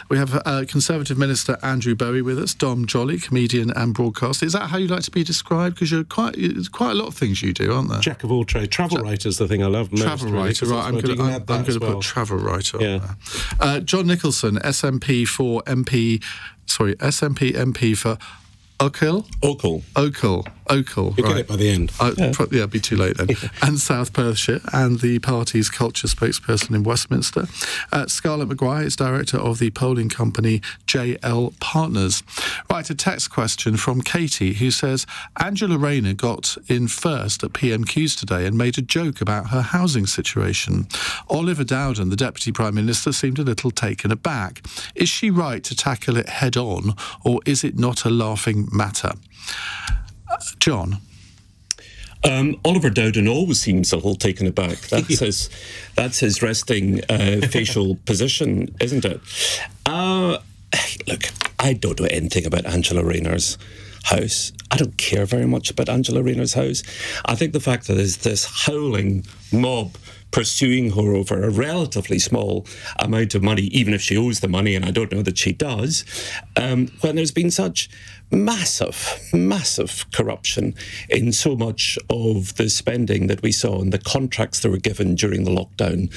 We have Conservative Minister Andrew Bowie with us, Dom Jolly, comedian and broadcaster. Is that how you like to be described? Because it's quite a lot of things you do, aren't there? Jack of all trades. Travel writer's the thing I love most. Travel writer, right. I'm going to put travel writer on there. John Nicholson, SNP MP for Oakhill? Oakhill. You get it by the end. It'd be too late then. And South Perthshire, and the party's culture spokesperson in Westminster. Scarlett Maguire is director of the polling company JL Partners. Right, a text question from Katie, who says, Angela Rayner got in first at PMQs today and made a joke about her housing situation. Oliver Dowden, the Deputy Prime Minister, seemed a little taken aback. Is she right to tackle it head on, or is it not a laughing matter? John? Oliver Dowden always seems a little taken aback. That's his resting facial position, isn't it? Look, I don't know anything about Angela Rayner's house. I don't care very much about Angela Rayner's house. I think the fact that there's this howling mob pursuing her over a relatively small amount of money, even if she owes the money, and I don't know that she does, when there's been such massive corruption in so much of the spending that we saw and the contracts that were given during the lockdown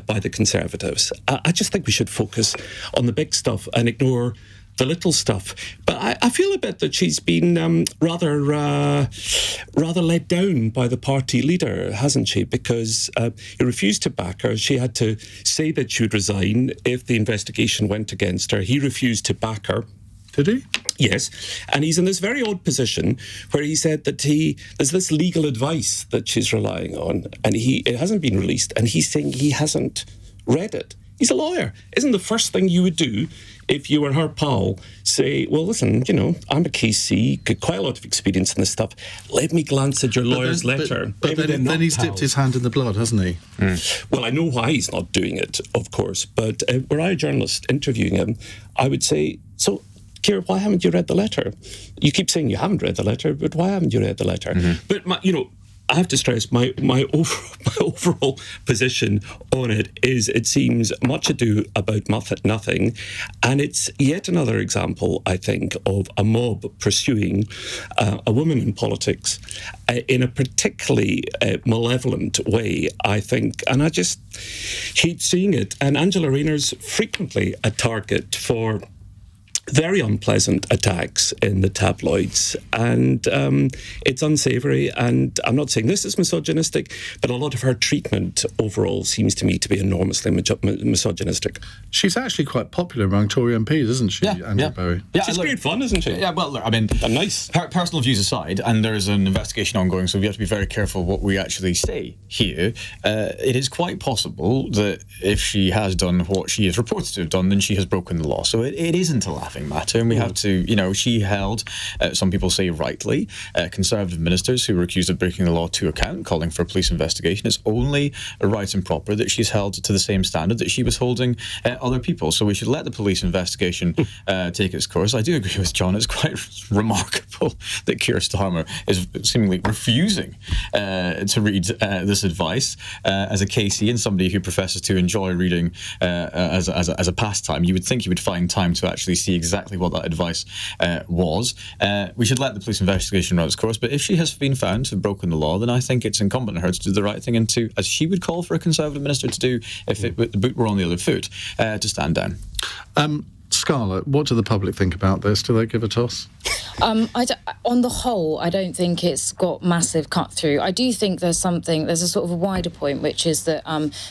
by the Conservatives. I just think we should focus on the big stuff and ignore the little stuff. But I feel a bit that she's been rather let down by the party leader, hasn't she? Because he refused to back her. She had to say that she would resign if the investigation went against her. He refused to back her. Did he? Yes. And he's in this very odd position where he said that there's this legal advice that she's relying on, and it hasn't been released, and he's saying he hasn't read it. He's a lawyer. Isn't the first thing you would do if you were her pal say, well, listen, I'm a KC, got quite a lot of experience in this stuff. Let me glance at your lawyer's letter. But then he's dipped his hand in the blood, hasn't he? Well, I know why he's not doing it, of course. But were I a journalist interviewing him, I would say, so, Ciara, why haven't you read the letter? You keep saying you haven't read the letter, but why haven't you read the letter? Mm-hmm. But, I have to stress my overall position on it is it seems much ado about nothing, and it's yet another example, I think, of a mob pursuing a woman in politics in a particularly malevolent way, I think, and I just hate seeing it. And Angela Rayner's frequently a target for very unpleasant attacks in the tabloids, and it's unsavoury, and I'm not saying this is misogynistic, but a lot of her treatment overall seems to me to be enormously misogynistic. She's actually quite popular among Tory MPs, isn't she, Angela Bowie? Yeah, she's great fun, isn't she? Yeah, well, I mean, nice. Personal views aside, and there's an investigation ongoing, so we have to be very careful what we actually say here. It is quite possible that if she has done what she is reported to have done, then she has broken the law. So it isn't a laughing matter, and we have to, she held, some people say rightly, Conservative ministers who were accused of breaking the law to account, calling for a police investigation. It's only right and proper that she's held to the same standard that she was holding other people. So we should let the police investigation take its course. I do agree with John. It's quite remarkable that Keir Starmer is seemingly refusing to read this advice as a KC and somebody who professes to enjoy reading as a pastime. You would think he would find time to actually see exactly what that advice was. We should let the police investigation run its course, but if she has been found to have broken the law, then I think it's incumbent on her to do the right thing and to, as she would call for a Conservative minister to do if the boot were on the other foot, to stand down. Scarlett, what do the public think about this? Do they give a toss? On the whole, I don't think it's got massive cut through. I do think there's a sort of a wider point, which is that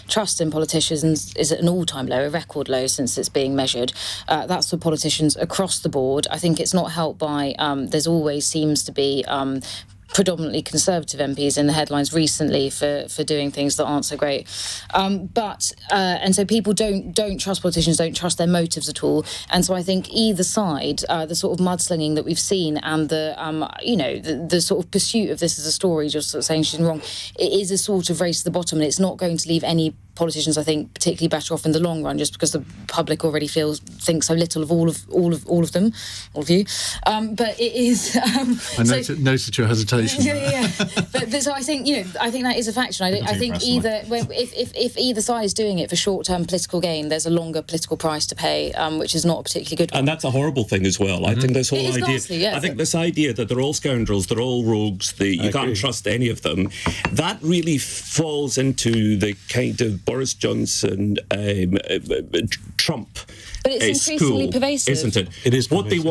trust in politicians is at an all-time low, a record low since it's being measured. That's for politicians across the board. I think it's not helped by, there's always seems to be predominantly Conservative MPs in the headlines recently for doing things that aren't so great. And so people don't trust politicians, don't trust their motives at all. And so I think either side, the sort of mudslinging that we've seen and the sort of pursuit of this as a story, just sort of saying she's wrong, it is a sort of race to the bottom, and it's not going to leave any politicians, I think, particularly better off in the long run, just because the public already thinks so little of all of them, all of you. But it is. I noted your hesitation. Yeah. But so I think that is a factor. I think if either side is doing it for short-term political gain, there's a longer political price to pay, which is not a particularly good one. And that's a horrible thing as well. I think this whole idea. Ghastly, I think this idea that they're all scoundrels, they're all rogues, you can't trust any of them. That really falls into the kind of Boris Johnson, Trump. But it's increasingly pervasive, isn't it? It is what pervasive.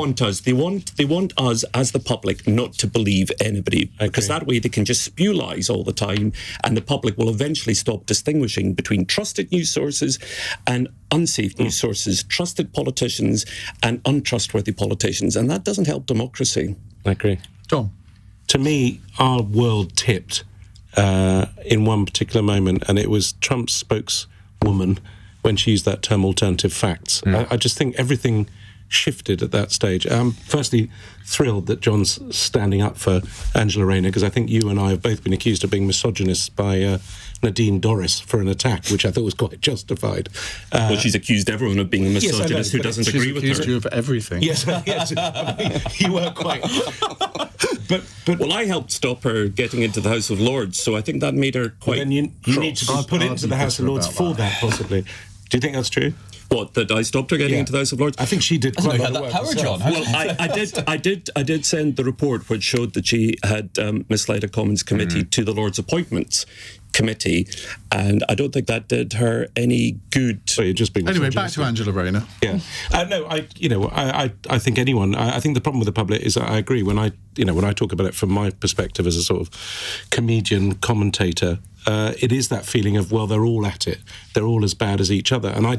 they want us as the public not to believe anybody, because that way they can just spew lies all the time, and the public will eventually stop distinguishing between trusted news sources and unsafe news sources, trusted politicians and untrustworthy politicians, and that doesn't help democracy. I agree. John? To me, our world tipped in one particular moment, and it was Trump's spokeswoman when she used that term alternative facts. I just think everything shifted at that stage. I'm firstly thrilled that John's standing up for Angela Rayner, because I think you and I have both been accused of being misogynists by Nadine Dorris for an attack, which I thought was quite justified. Well, she's accused everyone of being a misogynist who doesn't agree with her. She's accused you of everything. Yes. I mean, you were quite... Well, I helped stop her getting into the House of Lords, so I think that made her quite. Then you need to be put into the House of Lords for that, possibly. Do you think that's true? What, that I stopped her getting into the House of Lords? I think she did quite a lot of work power, herself. John. Well, I did send the report which showed that she had misled a Commons committee to the Lords Appointments Committee, and I don't think that did her any good. So you're just being Anyway, back to Angela Rayner. Yeah, I think anyone. I think the problem with the public is I agree when I talk about it from my perspective as a sort of comedian commentator. It is that feeling of, well, they're all at it. They're all as bad as each other, and I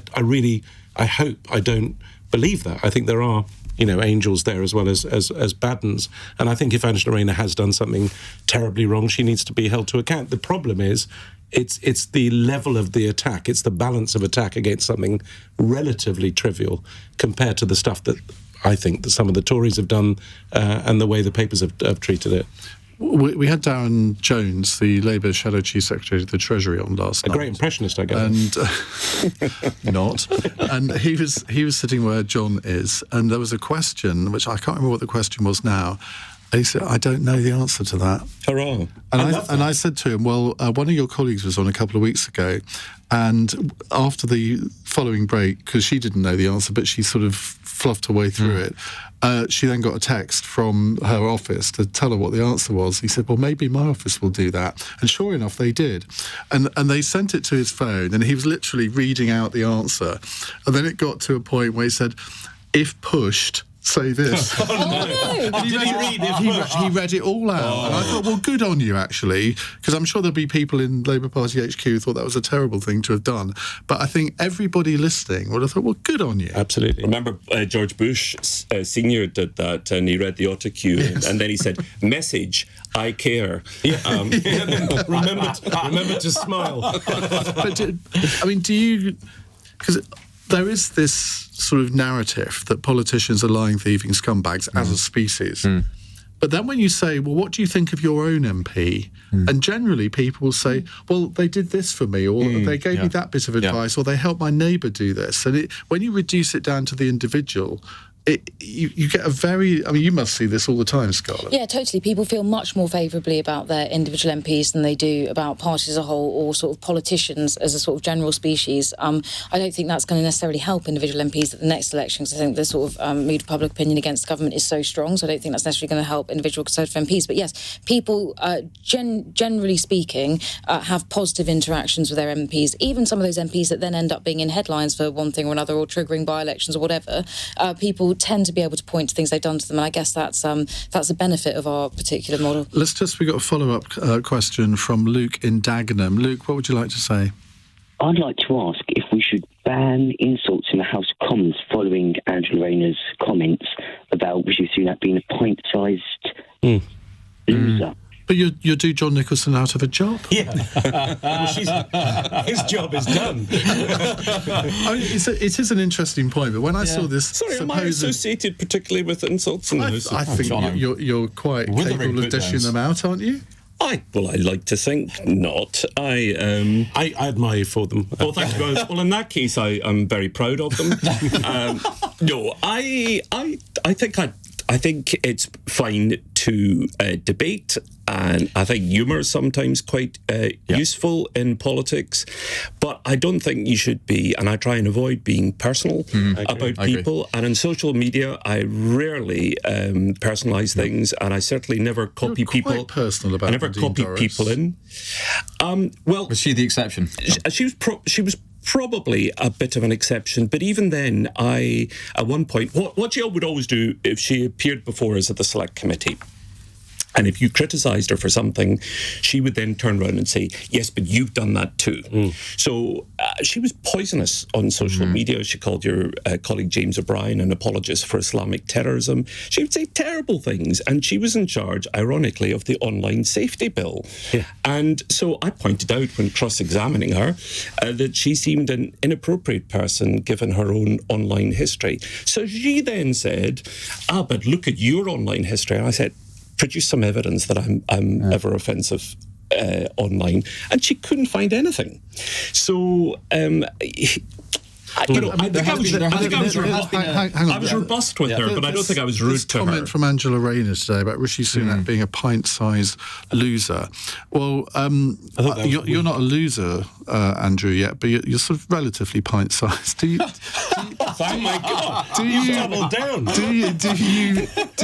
hope I don't believe that. I think there are angels there as well as bad ones. And I think if Angela Rayner has done something terribly wrong, she needs to be held to account. The problem is, it's the level of the attack. It's the balance of attack against something relatively trivial compared to the stuff that I think that some of the Tories have done and the way the papers have treated it. We had Darren Jones, the Labour Shadow Chief Secretary of the Treasury, on last night. A great impressionist, I guess. And not. And he was sitting where John is, and there was a question, which I can't remember what the question was now. And he said, I don't know the answer to that. Hurrah. And I said to him, well, one of your colleagues was on a couple of weeks ago, and after the following break, because she didn't know the answer, but she sort of fluffed her way through it, she then got a text from her office to tell her what the answer was. He said, well, maybe my office will do that. And sure enough, they did. And they sent it to his phone, and he was literally reading out the answer. And then it got to a point where he said, if pushed, say this. Oh, no. And he read it all out. And I thought, well, good on you, actually, because I'm sure there'll be people in Labour Party HQ who thought that was a terrible thing to have done. But I think everybody listening would have thought, well, good on you. Absolutely. Remember, George Bush Senior did that, and he read the autocue, and then he said, message, I care. Yeah. Remember to smile. But do you... Because there is this sort of narrative that politicians are lying, thieving scumbags as a species. But then when you say, well, what do you think of your own MP? And generally people will say, well, they did this for me, or they gave me that bit of advice, or they helped my neighbour do this. And when you reduce it down to the individual, you get a very... you must see this all the time, Scarlett. Yeah, totally. People feel much more favourably about their individual MPs than they do about parties as a whole, or sort of politicians as a sort of general species. I don't think that's going to necessarily help individual MPs at the next election, because I think the sort of mood of public opinion against government is so strong, so I don't think that's necessarily going to help individual Conservative MPs. But yes, people, generally speaking, have positive interactions with their MPs. Even some of those MPs that then end up being in headlines for one thing or another, or triggering by-elections or whatever, people tend to be able to point to things they've done to them, and I guess that's a benefit of our particular model. We got a follow-up question from Luke in Dagenham. Luke, what would you like to say? I'd like to ask if we should ban insults in the House of Commons following Angela Rayner's comments about Rishi Sunak being a pint-sized loser. But you do John Nicholson out of a job. Yeah. His job is done. It is an interesting point, but when I saw this... Sorry, am I associated particularly with insults in the House? I think you're quite capable of dishing them out, aren't you? I like to think not. I admire you for them. Well, thank you very much. Well, in that case, I'm very proud of them. No, I think it's fine to debate, and I think humour is sometimes quite useful in politics, but I don't think you should be, and I try and avoid being personal about people. And in social media, I rarely personalise things, and I certainly never copy people. Quite personal about I never copy people in. Well, was she the exception? She was probably a bit of an exception, but even then, at one point, what Jill would always do if she appeared before us at the select committee, and if you criticised her for something, she would then turn around and say, yes, but you've done that too. So she was poisonous on social media. She called your colleague James O'Brien an apologist for Islamic terrorism. She would say terrible things, and she was in charge, ironically, of the online safety bill. Yeah. And so I pointed out when cross-examining her that she seemed an inappropriate person given her own online history. So she then said, but look at your online history. And I said, produce some evidence that I'm ever offensive online, and she couldn't find anything. So I was robust with her, but I don't think I was rude to her. Comment from Angela Rayner today about Rishi Sunak being a pint-sized loser. Well, you're not a loser, Andrew, yet, but you're sort of relatively pint-sized. Do you? Oh my God! Do you double down? Do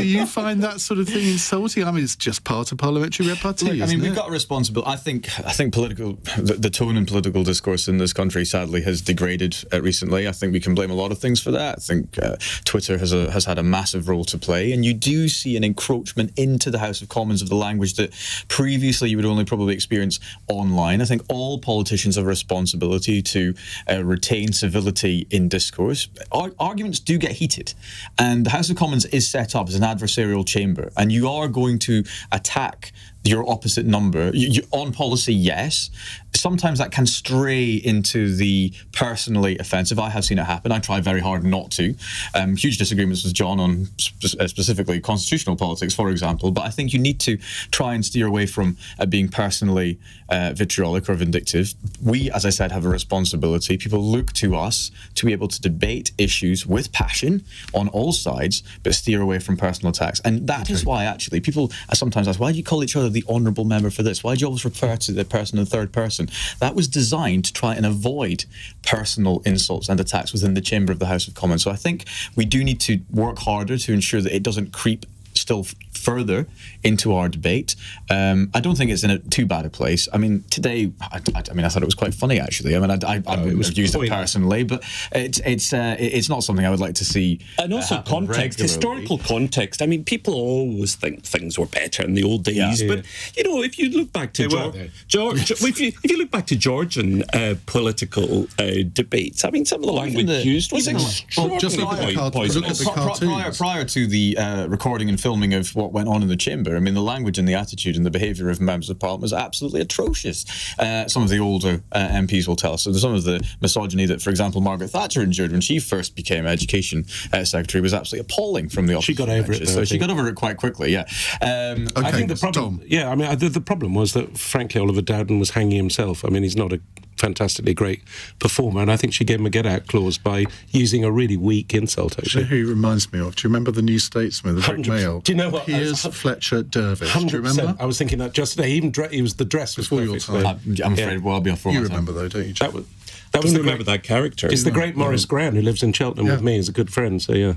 you find that sort of thing insulting? I mean, it's just part of parliamentary repartee. We've got a responsibility. I think the tone in political discourse in this country sadly has degraded recently. I think we can blame a lot of things for that. I think Twitter has had a massive role to play, and you do see an encroachment into the House of Commons of the language that previously you would only probably experience online. I think all politicians have a responsibility to retain civility in discourse. Arguments do get heated, and the House of Commons is set up as an adversarial chamber, and you are going to attack your opposite number. On policy, yes. Sometimes that can stray into the personally offensive. I have seen it happen. I try very hard not to. Huge disagreements with John on specifically constitutional politics, for example, but I think you need to try and steer away from being personally vitriolic or vindictive. We, as I said, have a responsibility. People look to us to be able to debate issues with passion on all sides, but steer away from personal attacks. And that is why, actually, people sometimes ask, why do you call each other the honourable member for this? Why do you always refer to the person in the third person? That was designed to try and avoid personal insults and attacks within the chamber of the House of Commons. So I think we do need to work harder to ensure that it doesn't creep still further into our debate. I don't think it's in too bad a place. I mean, today, I thought it was quite funny, actually. I mean, I wouldn't have used it personally, but it's not something I would like to see. And also context, historical context. I mean, people always think things were better in the old days, but if you look back to if you look back to Georgian political debates, I mean, some of the language used was extraordinarily poisonous. Prior to the recording and filming of what went on in the chamber, I mean, the language and the attitude and the behaviour of members of Parliament was absolutely atrocious. Some of the older MPs will tell us. So some of the misogyny that, for example, Margaret Thatcher endured when she first became Education Secretary was absolutely appalling from the opposition. She got over it, though. So she got over it quite quickly, yeah. I think the problem... Yeah, I mean, the problem was that, frankly, Oliver Dowden was hanging himself. I mean, he's not a fantastically great performer, and I think she gave him a get-out clause by using a really weak insult, actually. Do you know who he reminds me of? Do you remember the New Statesman, the Great Mail? Do you know what? Piers Fletcher Dervish. 100%. Do you remember? I was thinking that just today. The dress was before your time. I'm afraid I'll be off for you remember, though, don't you? That was remember that character. It's the great Maurice Gran, who lives in Cheltenham with me. He's a good friend, so yeah.